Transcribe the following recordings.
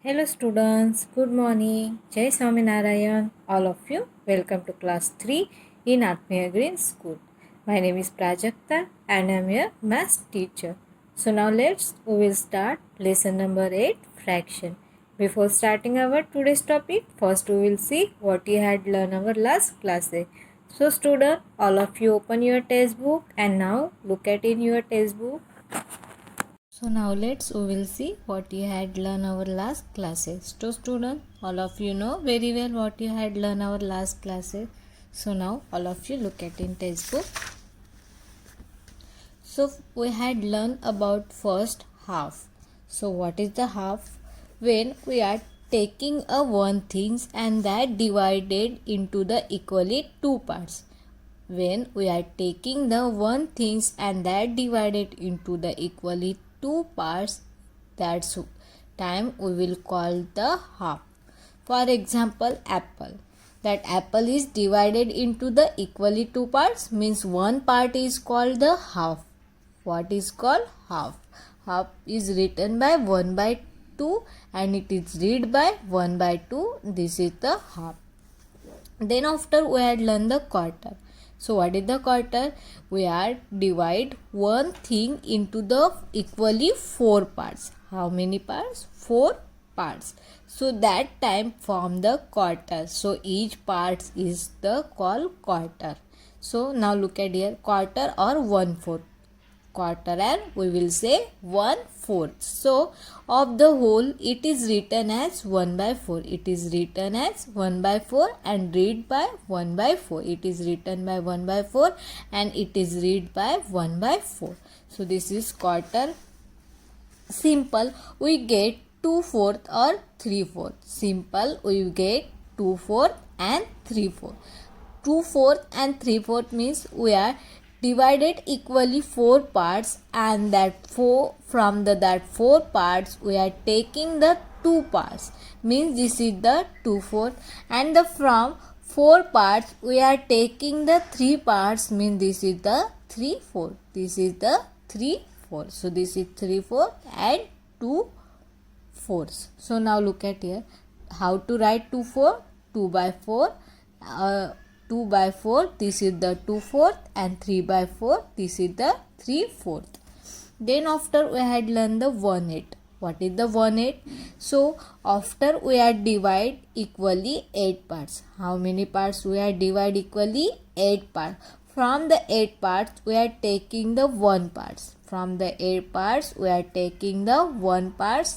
Hello students, good morning. Jai Swaminarayan, all of you. Welcome to class 3 in Atmiya Green School. My name is Prajakta and I am your math teacher. So now we will start lesson number 8, fraction. Before starting our today's topic, first we will see what you had learned our last class. So student, all of you open your textbook and now look at in your textbook. So now we will see what you had learned our last classes. So student, all of you know very well what you had learned our last classes. So now all of you look at in textbook. So we had learned about first half. So what is the half? When we are taking a one things and that divided into the equally two parts. When we are taking the one things and that divided into the equally two parts, that's time we will call the half. For example, apple. That apple is divided into the equally two parts means one part is called the half. What is called half? Half is written by 1 by 2 and it is read by 1 by 2. This is the half. Then after we had learned the quarter. So what is the quarter? We are divide one thing into the equally four parts. How many parts? Four parts. So that time form the quarter. So each part is the called quarter. So now look at here, quarter or 1/4. Quarter and we will say 1/4. So of the whole it is written as 1 by 4. It is written as 1 by 4 and read by 1 by 4. It is written by 1 by 4 and it is read by 1 by 4. So this is quarter. Simple, we get 2/4 or 3/4. Simple, we get 2/4 and 3/4. 2/4 and 3/4 means we are divided equally four parts and that four parts we are taking the two parts means this is the 2/4 and the from four parts we are taking the three parts means this is the 3/4. This is the 3/4. So this is 3/4 and 2/4. So now look at here how to write 2/4. 2 by 4 2 by 4 this is the 2/4 and 3 by 4 this is the 3/4. Then after we had learned the 1/8. What is the 1/8? So after we are divide equally 8 parts. How many parts we are divide equally? 8 parts. From the 8 parts we are taking the 1 parts. From the 8 parts we are taking the 1 parts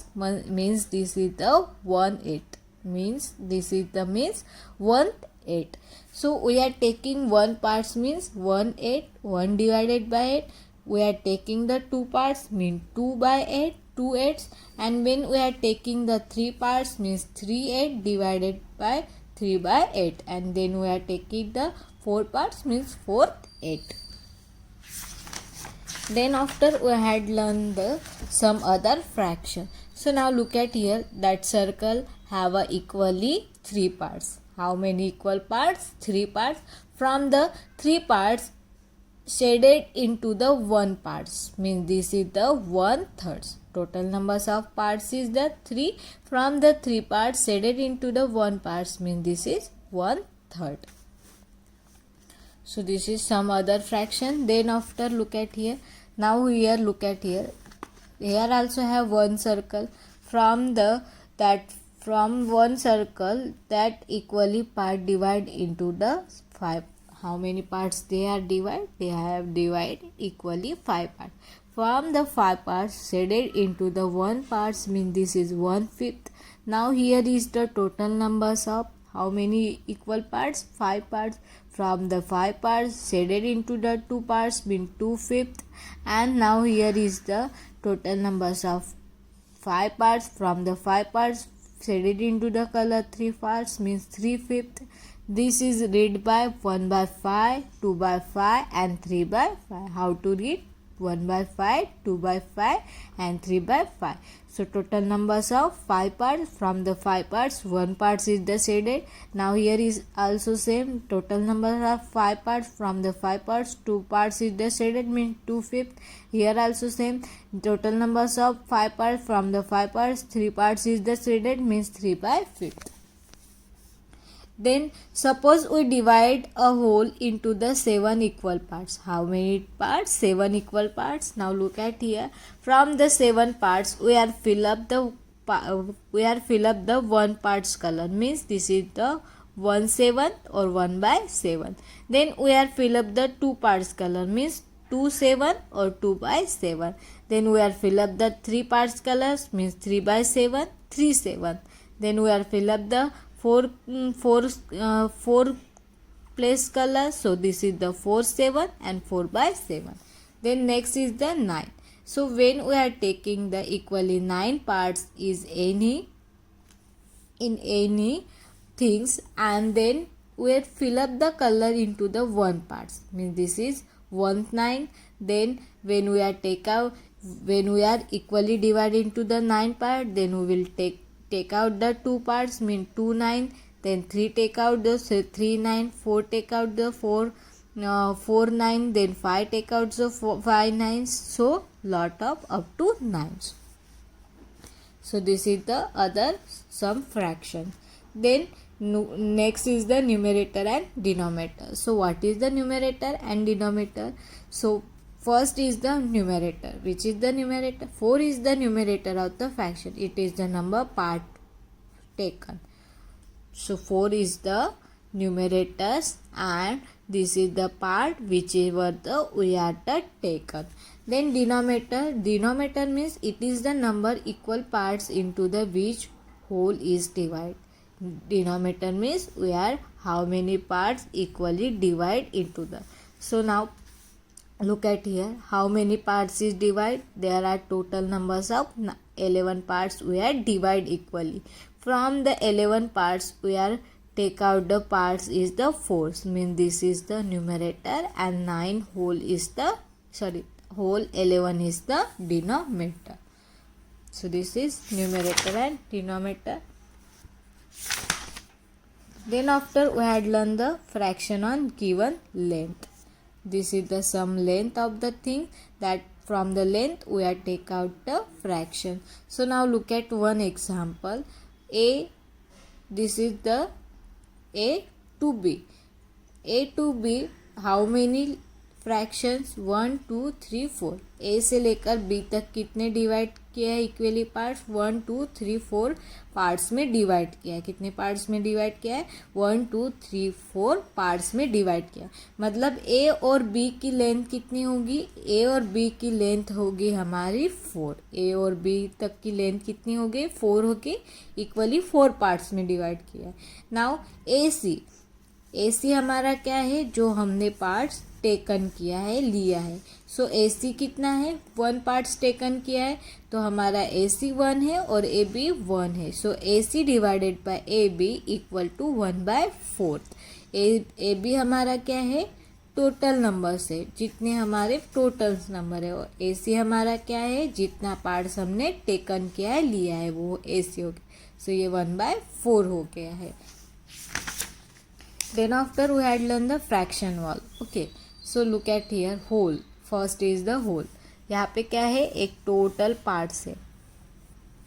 means this is the 1/8. Means this is the means 1/8. So we are taking 1 parts means 1/8. 1 divided by 8. We are taking the 2 parts means 2 by 8. 2/8. And when we are taking the 3 parts means 3/8 divided by 3 by 8. And then we are taking the 4 parts means 4/8. Then after we had learned some other fraction. So now look at here, that circle have a equally 3 parts. How many equal parts? 3 parts. From the 3 parts shaded into the 1 parts means this is the 1/3. Total numbers of parts is the 3. From the 3 parts shaded into the 1 parts means this is 1/3. So this is some other fraction. Then after look at here. Now here look at here. Here also have one circle. From one circle that equally part divide into the 5. How many parts they are divide? They have divide equally 5 parts. From the 5 parts shaded into the 1 parts means this is 1/5. Now here is the total numbers of how many equal parts? 5 parts. From the 5 parts shaded into the 2 parts means 2/5. And now here is the total numbers of 5 parts. From the 5 parts shaded into the color 3 parts means 3/5. This is read by 1 by 5, 2 by 5 and 3 by 5. How to read? 1 by 5, 2 by 5 and 3 by 5. So total numbers of 5 parts. From the 5 parts, 1 part is the shaded. Now here is also same. Total numbers of 5 parts. From the 5 parts, 2 parts is the shaded, means 2/5. Here also same. Total numbers of 5 parts. From the 5 parts, 3 parts is the shaded, means 3 by 5. Then suppose we divide a whole into the 7 equal parts. How many parts? 7 equal parts. Now look at here. From the 7 parts, we are fill up the 1 parts color. Means this is the 1/7 or 1 by 7. Then we are fill up the 2 parts color. Means 2/7 or 2 by 7. Then we are fill up the 3 parts colors. Means 3 by 7, 3/7. Then we are fill up the 4 place color. So this is the 4/7 and 4 by 7. Then next is the 9. So when we are taking the equally 9 parts is in any things, and then we are fill up the color into the 1 parts. Means this is 1/9. Then when we are equally divided into the 9 part, then we will take out the 2 parts, mean 2/9. Then 3 take out the 3/9, 4 take out the 4/9, then 5 take out the 5/9. So lot of up to 9s. So this is the other some fraction. Then next is the numerator and denominator. So what is the numerator and denominator? So first is the numerator. Which is the numerator? 4 is the numerator of the fraction. It is the number part taken. So 4 is the numerators and this is the part whichever we are taken. Then denominator means it is the number equal parts into the which whole is divided. Denominator means we are how many parts equally divide into the. So now look at here, how many parts is divide? There are total numbers of 11 parts we are divide equally. From the 11 parts we are take out the parts is the 4. Means this is the numerator and 9 whole is the whole 11 is the denominator. So this is numerator and denominator. Then after we had learned the fraction on given length. This is the sum length of the thing, that from the length we are take out the fraction. So now look at one example. This is the A to B. A to B how many fractions 1 2 3 4 ए से लेकर B तक कितने divide किया है equally parts 1 2 3 4 parts में divide किया है. कितने पार्ट्स में डिवाइड किया है 1 2 3 4 पार्ट्स में डिवाइड किया है. मतलब ए और बी की लेंथ कितनी होगी ए और बी की लेंथ होगी हमारी 4. ए और बी तक की लेंथ कितनी होगी 4 होगी इक्वली 4 पार्ट्स में डिवाइड किया है. नाउ ए सी हमारा क्या है जो हमने पार्ट्स टेकन किया है लिया है. सो ए सी कितना है 1 पार्ट्स टेकन किया है तो हमारा ए सी 1 है और ए बी 1 है. So A C divided by A B equal to 1/4. A B हमारा क्या है टोटल नंबर से जितने हमारे टोटल नंबर है और ए सी हमारा क्या है जितना पार्ट्स हमने टेकन किया है लिया है वो ए सी हो गया. सो ये 1/4 हो गया है. Then after we had learned the fraction wall. Okay. So look at here whole. First is the whole. यहाँ पे क्या है एक टोटल पार्ट्स है.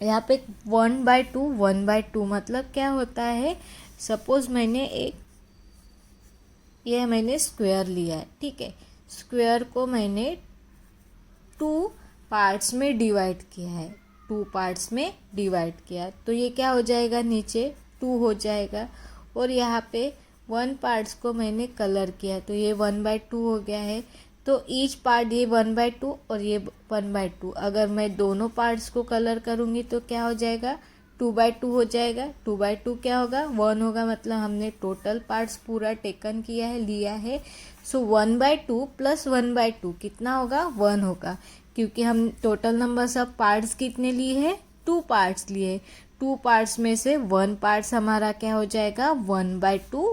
यहाँ पे 1/2 मतलब क्या होता है सपोज मैंने मैंने स्क्वायर लिया है. ठीक है. स्क्वायर को मैंने 2 पार्ट्स में डिवाइड किया है. 2 पार्ट्स में डिवाइड किया तो ये क्या हो जाएगा नीचे 2 हो जाएगा. और यहाँ पे 1 पार्ट्स को मैंने कलर किया तो ये 1/2 हो गया है. तो ईच पार्ट ये 1/2 और ये 1/2. अगर मैं दोनों पार्ट्स को कलर करूँगी तो क्या हो जाएगा 2/2 हो जाएगा. 2/2 क्या होगा 1 होगा मतलब हमने टोटल पार्ट्स पूरा टेकन किया है लिया है. सो 1/2 प्लस 1/2 कितना होगा 1 होगा क्योंकि हम टोटल नंबर ऑफ पार्ट्स कितने लिए हैं 2 पार्ट्स लिए. 2 पार्ट्स में से 1 पार्ट्स हमारा क्या हो जाएगा 1/2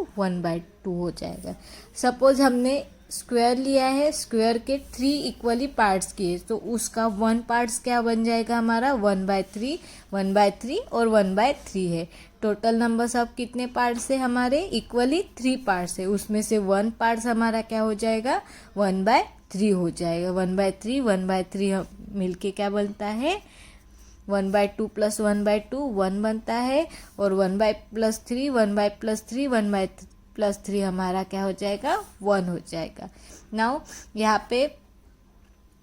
हो जाएगा. सपोज हमने स्क्वायर लिया है, स्क्वायर के 3 इक्वली पार्ट्स किए, तो उसका 1 पार्ट्स क्या बन जाएगा हमारा 1/3, 1/3 और 1/3 है। टोटल नंबर्स अब कितने पार्ट्स है हमारे, इक्वली 3 पार्ट्स है, उसमें से 1 पार्ट्स हमारा क्या हो जाएगा 1/3 हो जाएगा। 1/3 1/3 मिलके क्या बनता है 1/2 + 1/2 1 बनता है, और 1/+3 1/+3 1/+3 हमारा क्या हो जाएगा 1 हो जाएगा। नाउ यहाँ पे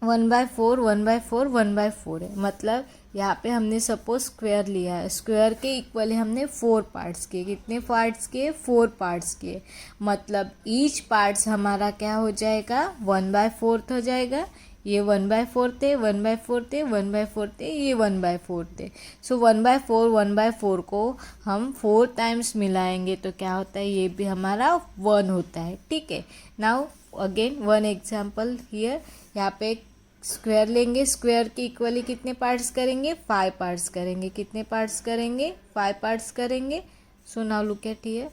1/4 1/4 1/4 है, मतलब यहाँ पे हमने सपोज स्क्वायर लिया है, स्क्वायर के इक्वली हमने 4 पार्ट्स किए, कितने पार्ट्स किए 4 पार्ट्स किए, मतलब ईच पार्ट्स हमारा क्या हो जाएगा 1/4 हो जाएगा। ये 1/4 थे, 1/4 थे, 1/4 थे, ये 1/4 थे। सो 1/4 1/4 को हम 4 टाइम्स मिलाएंगे तो क्या होता है, ये भी हमारा 1 होता है। ठीक है, नाउ अगेन 1 एग्जाम्पल हियर, यहाँ पे स्क्वायर लेंगे, स्क्वायर के इक्वली कितने पार्ट्स करेंगे 5 पार्ट्स करेंगे, कितने पार्ट्स करेंगे 5 पार्ट्स करेंगे। So now look at here,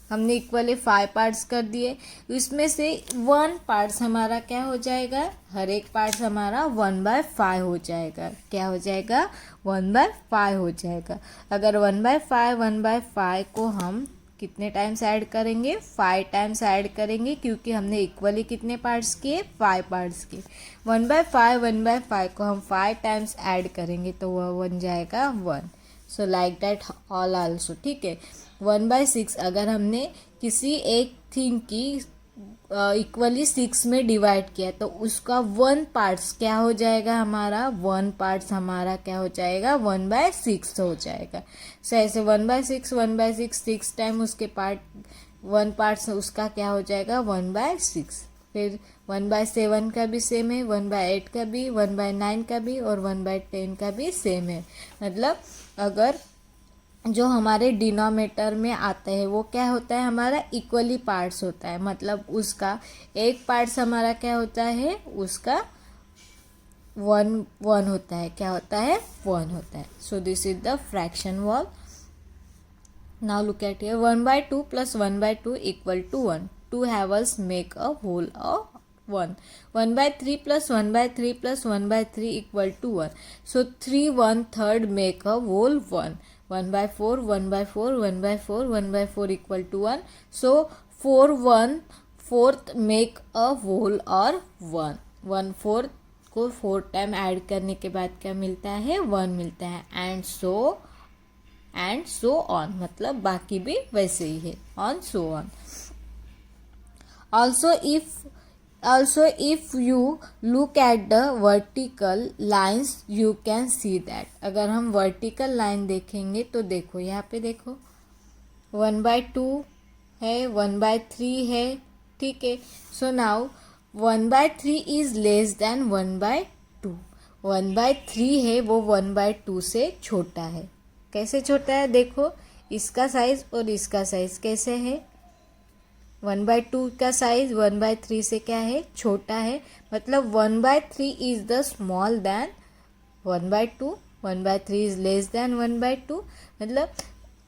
हमने इक्वली 5 पार्ट्स कर दिए, इसमें से 1 पार्ट्स हमारा क्या हो जाएगा, हर एक पार्ट्स हमारा 1/5 हो जाएगा, क्या हो जाएगा 1/5 हो जाएगा। अगर 1/5 1/5 को हम कितने टाइम्स ऐड करेंगे 5 टाइम्स ऐड करेंगे, क्योंकि हमने इक्वली कितने पार्ट्स किए 5 पार्ट्स किए। 1/5 1/5 को हम 5 टाइम्स ऐड करेंगे तो वह बन जाएगा 1। So like that all also. ठीक है, 1/6 अगर हमने किसी एक थिंग की इक्वली 6 में डिवाइड किया तो उसका 1 पार्ट्स क्या हो जाएगा हमारा 1 पार्ट्स हमारा क्या हो जाएगा 1/6 हो जाएगा। सो ऐसे 1/6 1/6 6 टाइम उसके पार्ट 1 पार्ट्स उसका क्या हो जाएगा 1/6। फिर 1/7 का भी सेम है, 1/8 का भी, 1/9 का भी और 1/10 का भी सेम है। मतलब अगर जो हमारे डिनोमिनेटर में आता है वो क्या होता है हमारा इक्वली पार्ट्स होता है, मतलब उसका एक पार्ट्स हमारा क्या होता है उसका 1 होता है, क्या होता है 1 होता है। So this is the fraction wall. Now look at here 1/2 + 1/2 = 1, 2 havers make a whole of 1, 1/3 + 1/3 + 1/3 = 1, so 3 1/3 make a whole 1, 1/4 1/4 1/4 1/4 = 1, so 4 1/4 make a whole और 1, 1/4 को 4 टाइम ऐड करने के बाद क्या मिलता है 1 मिलता है। एंड सो ऑन, मतलब बाकी भी वैसे ही है, on so on. Also if you look at the vertical lines you can see that, अगर हम vertical line देखेंगे तो देखो यहाँ पे देखो 1/2 है 1/3 है। ठीक है, so now 1/3 is less than 1/2, 1/3 है वो 1/2 से छोटा है। कैसे छोटा है देखो, इसका साइज और इसका साइज कैसे है, 1/2 का साइज 1/3 से क्या है छोटा है, मतलब 1/3 is the small than 1/2, 1/3 is less than 1/2। मतलब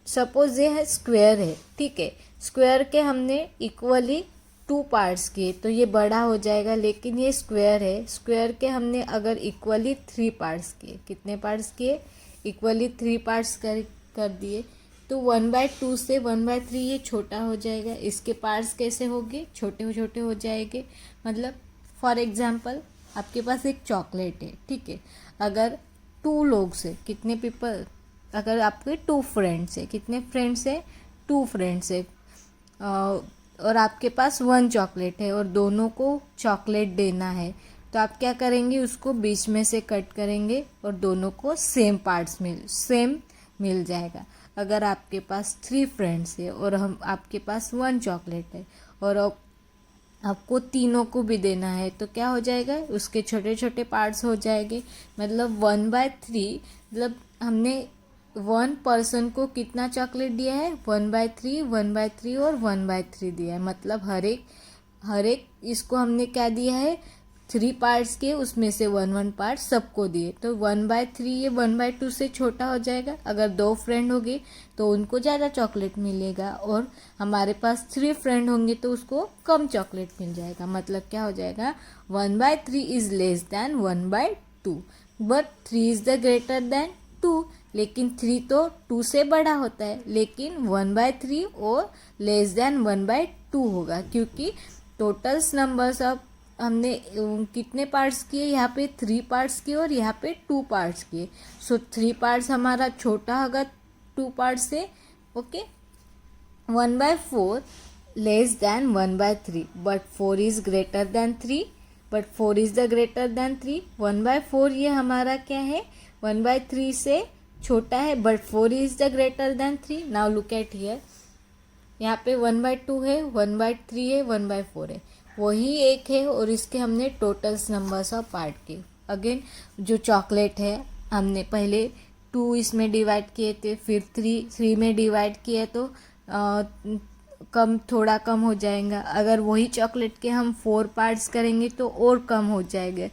सपोज ये है स्क्वायर है, ठीक है, स्क्वायर के हमने इक्वली 2 पार्ट्स किए तो ये बड़ा हो जाएगा, लेकिन ये स्क्वायर है, स्क्वायर के हमने अगर इक्वली 3 पार्ट्स किए, कितने पार्ट्स किए इक्वली 3 पार्ट्स कर दिए तो 1/2 से 1/3 ये छोटा हो जाएगा, इसके पार्ट्स कैसे होंगे छोटे छोटे हो जाएंगे। मतलब फॉर एग्जांपल आपके पास एक चॉकलेट है, ठीक है, अगर 2 लोग से कितने पीपल, अगर आपके 2 फ्रेंड्स है, कितने फ्रेंड्स है 2 फ्रेंड्स है, और आपके पास 1 चॉकलेट है और दोनों को चॉकलेट देना है, तो आप क्या करेंगे उसको बीच में से कट करेंगे और दोनों को सेम पार्ट्स सेम मिल जाएगा। अगर आपके पास 3 फ्रेंड्स है और आपके पास 1 चॉकलेट है और आपको तीनों को भी देना है तो क्या हो जाएगा उसके छोटे छोटे पार्ट्स हो जाएंगे। मतलब 1/3, मतलब हमने 1 पर्सन को कितना चॉकलेट दिया है 1/3 1/3 और 1/3 दिया है, मतलब हर एक इसको हमने क्या दिया है 3 पार्ट्स के, उसमें से 1 पार्ट सबको दिए, तो 1/3 ये 1/2 से छोटा हो जाएगा। अगर 2 फ्रेंड होंगे तो उनको ज़्यादा चॉकलेट मिलेगा, और हमारे पास 3 फ्रेंड होंगे तो उसको कम चॉकलेट मिल जाएगा। मतलब क्या हो जाएगा, 1/3 is less than 1/2, but 3 is the greater than 2। लेकिन 3 तो 2 से बड़ा होता है, लेकिन 1/3 और लेस देन 1/2 होगा, क्योंकि टोटल्स नंबर्स ऑफ हमने कितने पार्ट्स किए, यहाँ पे 3 पार्ट्स किए और यहाँ पे 2 पार्ट्स किए। सो 3 पार्ट्स हमारा छोटा होगा 2 पार्ट्स से। Okay, 1/4 less than 1/3, but 4 is greater than 3, but 4 is the greater than 3। 1/4 ये हमारा क्या है, 1/3 से छोटा है, but 4 is the greater than 3। Now look at here, यहाँ पे 1/2 है, 1/3 है, 1/4 है, वही एक है, और इसके हमने टोटल्स नंबर्स ऑफ पार्ट के। अगेन जो चॉकलेट है हमने पहले 2 इसमें डिवाइड किए थे, फिर 3 में डिवाइड किए, तो थोड़ा कम हो जाएगा। अगर वही चॉकलेट के हम 4 पार्ट्स करेंगे तो और कम हो जाएगा।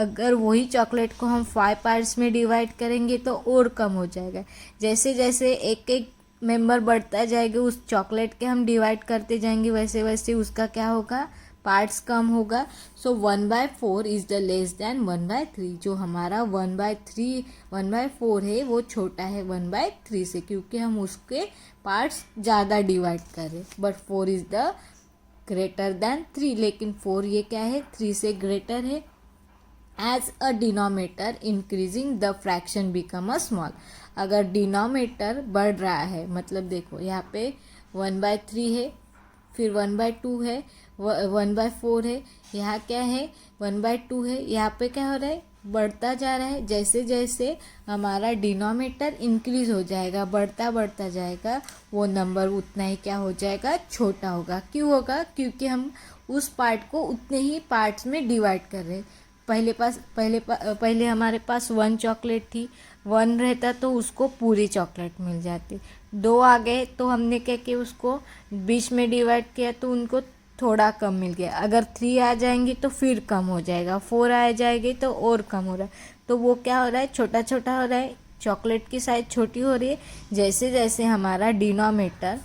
अगर वही चॉकलेट को हम 5 पार्ट्स में डिवाइड करेंगे तो और कम हो जाएगा। जैसे जैसे एक एक मेंबर बढ़ता जाएगा, उस चॉकलेट के हम डिवाइड करते जाएंगे, वैसे वैसे उसका क्या होगा, पार्ट्स कम होगा। सो 1/4 इज़ द लेस देन 1/3। जो हमारा 1/4 है वो छोटा है 1/3 से, क्योंकि हम उसके पार्ट्स ज़्यादा डिवाइड कर रहे। But 4 is the greater than 3, लेकिन 4 ये क्या है, 3 से ग्रेटर है। As a denominator increasing the fraction become a small. अगर डिनोमिनेटर बढ़ रहा है, मतलब देखो यहाँ पे 1/3 है, फिर 1/2 है, 1/4 है, यहाँ क्या है 1/2 है, यहाँ पे क्या हो रहा है, बढ़ता जा रहा है। जैसे जैसे हमारा डिनोमिनेटर इंक्रीज हो जाएगा, बढ़ता जाएगा, वो नंबर उतना ही क्या हो जाएगा, छोटा होगा। क्यों होगा, क्योंकि हम उस पार्ट को उतने ही पार्ट्स में डिवाइड कर रहे हैं। पहले हमारे पास 1 चॉकलेट थी, 1 रहता तो उसको पूरी चॉकलेट मिल जाती। 2 आ गए तो हमने क्या किया, उसको बीच में डिवाइड किया तो उनको थोड़ा कम मिल गया। अगर 3 आ जाएंगी तो फिर कम हो जाएगा, 4 आ जाएगी तो और कम हो रहा है। तो वो क्या हो रहा है, छोटा छोटा हो रहा है, चॉकलेट की साइज छोटी हो रही है। जैसे जैसे हमारा डिनोमिनेटर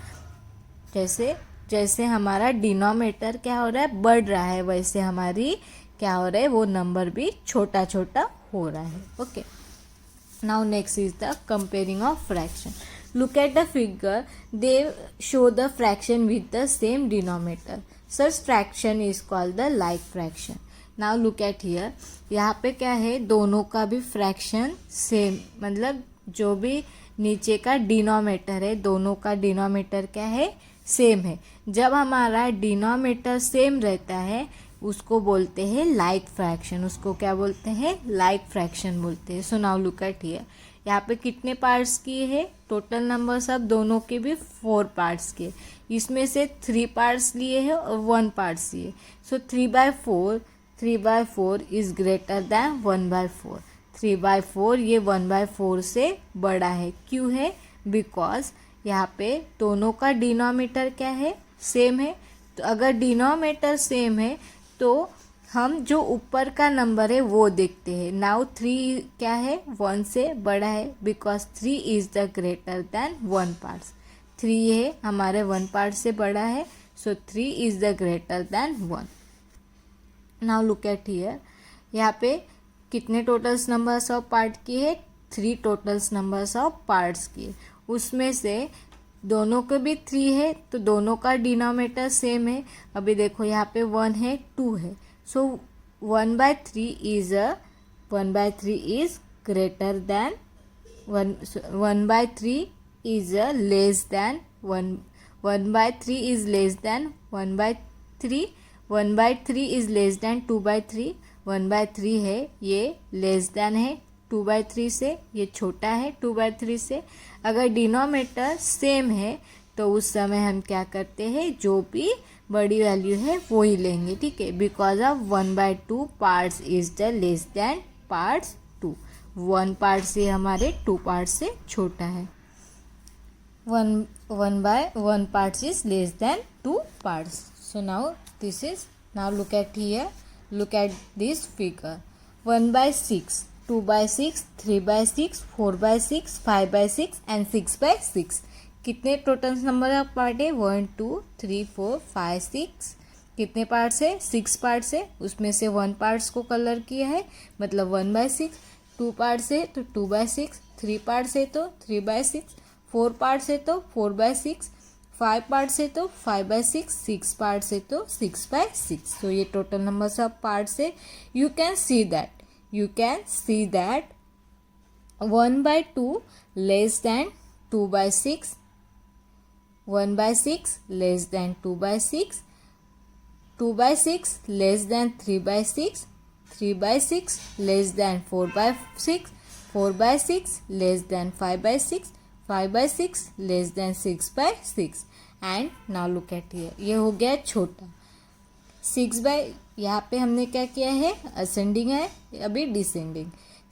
जैसे हमारा डिनोमिनेटर क्या हो रहा है, बढ़ रहा है, वैसे हमारी क्या हो रहा है, वो नंबर भी छोटा छोटा हो रहा है। Okay, now next is the comparing of fraction. Look at the figure, they show the fraction with the same denominator. Such fraction is called the like fraction. Now look at here, यहाँ पे क्या है, दोनों का भी fraction same, मतलब जो भी नीचे का डिनोमिनेटर है, दोनों का डिनोमिनेटर क्या है, सेम है। जब हमारा डिनोमिनेटर सेम रहता है उसको बोलते हैं लाइक फ्रैक्शन। उसको क्या बोलते हैं, लाइक फ्रैक्शन बोलते हैं। So now look at here, यहाँ पे कितने पार्ट्स किए हैं, टोटल नंबर सब दोनों के भी 4 पार्ट्स किए। इसमें से 3 पार्ट्स लिए हैं और 1 पार्ट्स लिए। सो 3/4 इज ग्रेटर दैन 1/4। 3/4 ये 1/4 से बड़ा है। क्यों है, बिकॉज यहाँ पे दोनों का डिनोमिनेटर क्या है, सेम है। तो अगर डिनोमिनेटर सेम है तो हम जो ऊपर का नंबर है वो देखते हैं। नाउ 3 क्या है, 1 से बड़ा है, because 3 is the greater than 1 part. 3 है हमारे 1 पार्ट से बड़ा है, सो 3 is the greater than 1। Now look at here, यहाँ पे कितने टोटल्स नंबर्स ऑफ पार्ट की है, 3 टोटल्स नंबर्स ऑफ पार्ट्स की। उसमें से दोनों के भी 3 है तो दोनों का डिनोमिनेटर सेम है। अभी देखो यहाँ पे 1 है, 2 है, सो 1/3 is greater than 1/3 is less than 1/3 is less than 1/3 1/3 is less than 2/3। 1/3 है ये लेस दैन है 2/3 से, ये छोटा है 2/3 से। अगर डिनोमिनेटर सेम है तो उस समय हम क्या करते हैं, जो भी बड़ी वैल्यू है वो ही लेंगे, ठीक है। Because of 1/2 parts is the less than parts 2। 1 part से हमारे 2 पार्ट से छोटा है। 1/1 parts is less then 2 parts. So now this is, now look at here, look at this figure. 1 by 6, 2 by 6, 3 by 6, 4 by 6, 5 by 6 and 6 by 6. कितने total number of part है? 1 2 3 4 5 6. कितने parts है? 6 parts है. उसमें से 1 पार्ट्स को colour किया है, मतलब 1 by 6. 2 पार्ट्स है तो 2 by 6. 3 पार्ट्स है तो 3 by 6. 4 पार्ट्स है तो 4 by 6. 5 पार्ट्स है तो 5 by 6. 6 पार्ट्स है तो 6 by 6. तो ये टोटल नंबर ऑफ पार्ट्स है. You can see that 1 by 2 less than 2 by 6. 1 by 6 less than 2 by 6. 2 by 6 less than 3 by 6. 3 by 6 less than 4 by 6. 4 by 6 less than 5 by 6. 5 by 6 less than 6 by 6. And now look at here. ये हो गया छोटा. 6 by, यहाँ पे हमने क्या किया है? असेंडिंग है, अभी descending.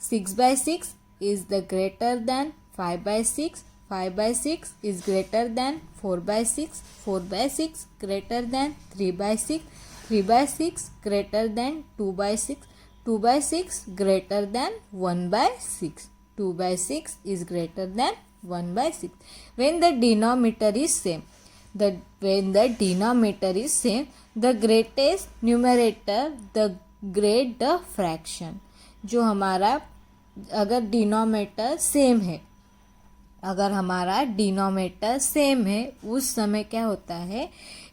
6 by 6 is the greater than 5 by 6. 5 by 6 is greater than 4 by 6. 4 by 6 greater than 3 by 6. 3 by 6 greater than 2 by 6. 2 by 6 greater than 1 by 6. 2 by 6 is greater than 1 by 6. When the denominator is same, the greatest numerator, the great the fraction. जो हमारा अगर denominator same है, अगर हमारा denominator same है, उस समय क्या होता है?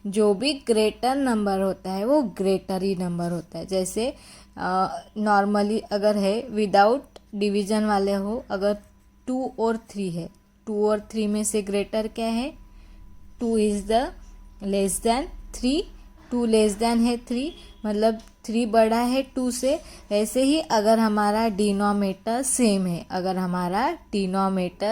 जो भी ग्रेटर नंबर होता है वो ग्रेटर ही नंबर होता है. जैसे नॉर्मली अगर है विदाउट डिवीजन वाले हो, अगर 2 और 3 है, 2 और 3 में से ग्रेटर क्या है? 2 is the less than 3. 2 less than है 3, मतलब 3 बड़ा है 2 से. ऐसे ही अगर हमारा डिनोमिनेटर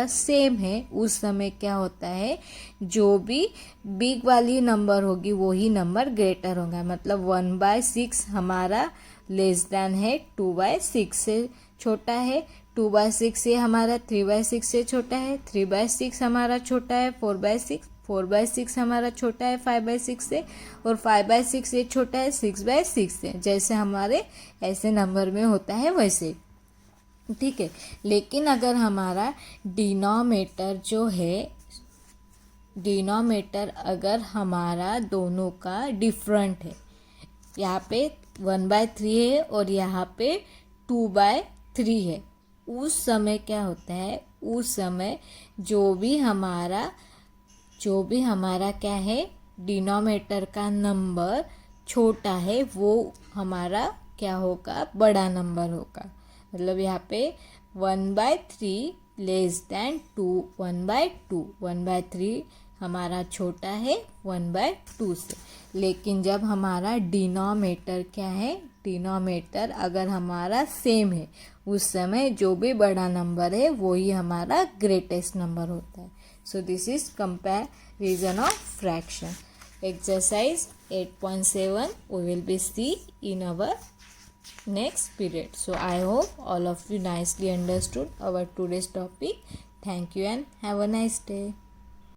सेम है, उस समय क्या होता है? जो भी बिग वाली नंबर होगी वही नंबर ग्रेटर होगा. मतलब 1 by 6 हमारा लेस देन है 2 by 6 से छोटा है. 2 by 6 से हमारा 3 by 6 से छोटा है. 3 by 6 हमारा छोटा है 4 by 6. 4 by 6 हमारा छोटा है 5 by 6 से, और 5 by 6 से छोटा है 6 by 6 से. जैसे हमारे ऐसे नंबर में होता है वैसे, ठीक है. लेकिन अगर हमारा डिनोमिनेटर जो है, डिनोमिनेटर अगर हमारा दोनों का डिफरेंट है, यहाँ पे 1 by 3 है और यहाँ पे 2 by 3 है, उस समय क्या होता है? उस समय जो भी हमारा क्या है? डिनोमिनेटर का नंबर छोटा है, वो हमारा क्या होगा? बड़ा नंबर होगा. मतलब यहाँ पे 1 by 3 less than 2. 1 by 2. 1 by 3 हमारा छोटा है 1 by 2 से. लेकिन जब हमारा डिनोमिनेटर क्या है? डिनोमिनेटर अगर हमारा सेम है, उस समय जो भी बड़ा नंबर है वही हमारा ग्रेटेस्ट नंबर होता है. So this is comparison of fraction. Exercise 8.7 we will be see in our next period. So I hope all of you nicely understood our today's topic. Thank you and have a nice day.